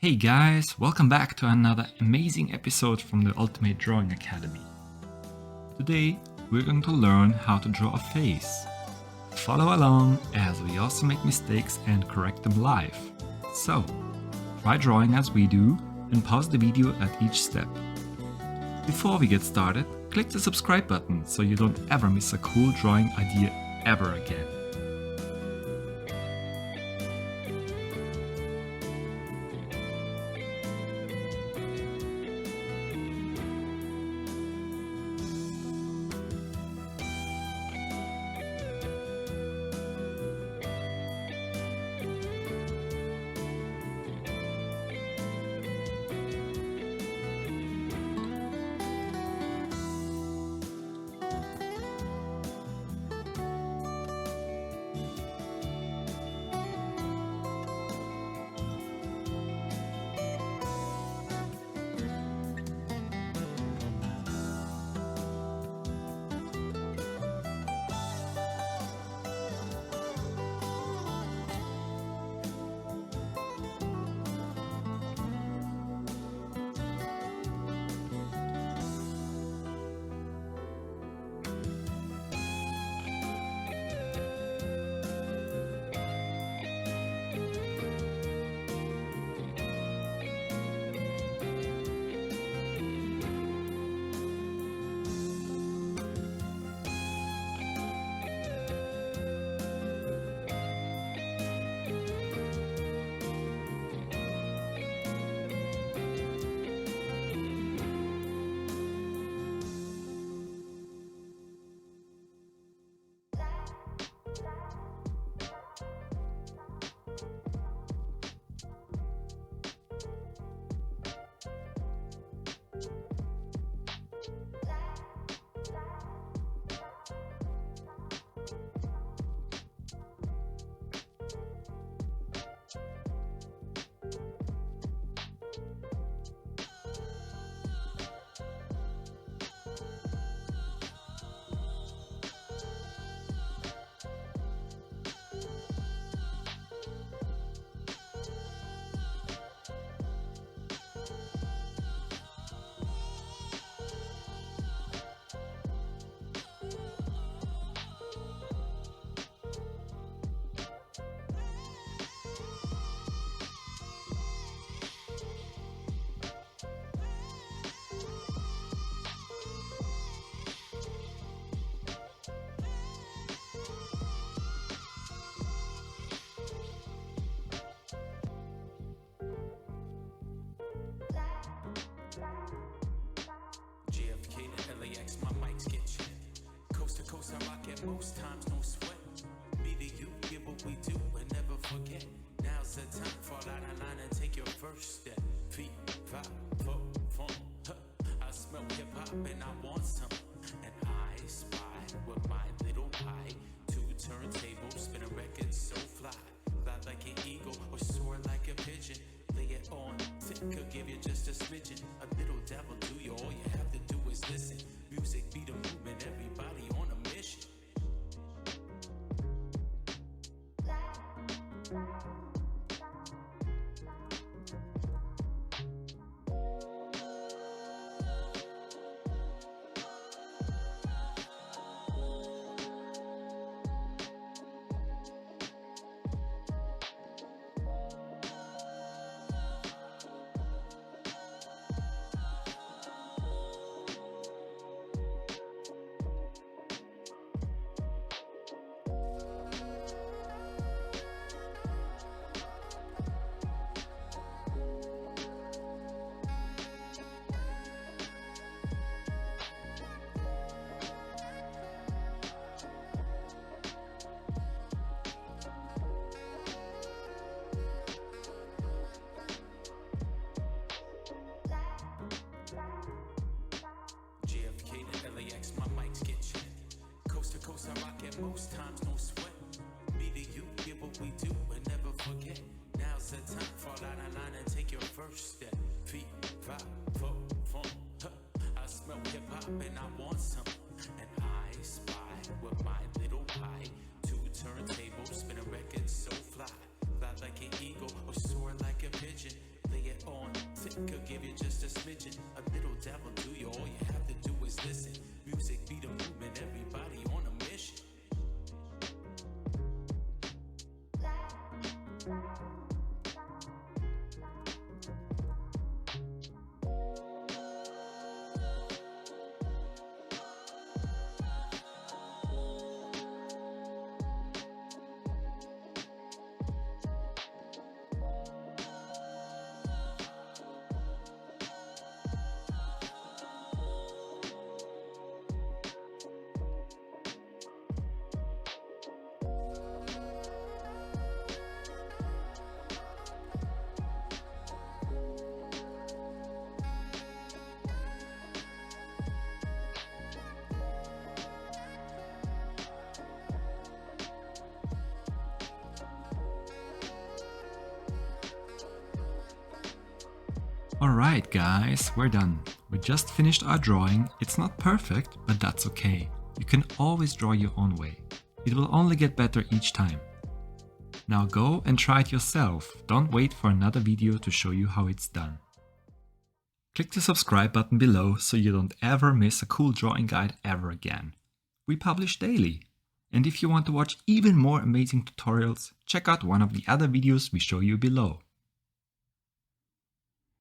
Hey guys, welcome back to another amazing episode from the Ultimate Drawing Academy. Today we're going to learn how to draw a face. Follow along as we also make mistakes and correct them live. So, try drawing as we do and pause the video at each step. Before we get started, click the subscribe button so you don't ever miss a cool drawing idea ever again. JFK to LAX, my mics get checked. Coast to coast, I rock it most times, no sweat. Me to you, get what we do and never forget. Now's the time, fall out of line and take your first step. Feet, five, four, four, huh. I smell hip hop and I want some. And I spy with my little pie. Two turntables, spin a record so fly. Fly like an eagle or soar like a pigeon. Lay it on thick, could give you just a smidgen. A little devil do you, all you have to do is listen. Music be the movement, everybody on a mission. JFK to LAX, my mics get checked. Coast to coast, I rock it most times, no sweat. Me to you, get what we do and never forget. Now's the time, fall out of line and take your first step. Feet, five, four, four, huh. I smell hip hop and I want some. And I spy with my little pie. Two turntables, spin a record so fly. Fly like an eagle or soar like a pigeon. Lay it Could give you just a smidgen, a little dabble to you. All you have to do is listen. Music be the movement, everybody on a mission. Alright guys, we're done. We just finished our drawing. It's not perfect, but that's okay. You can always draw your own way. It will only get better each time. Now go and try it yourself. Don't wait for another video to show you how it's done. Click the subscribe button below so you don't ever miss a cool drawing guide ever again. We publish daily. And if you want to watch even more amazing tutorials, check out one of the other videos we show you below.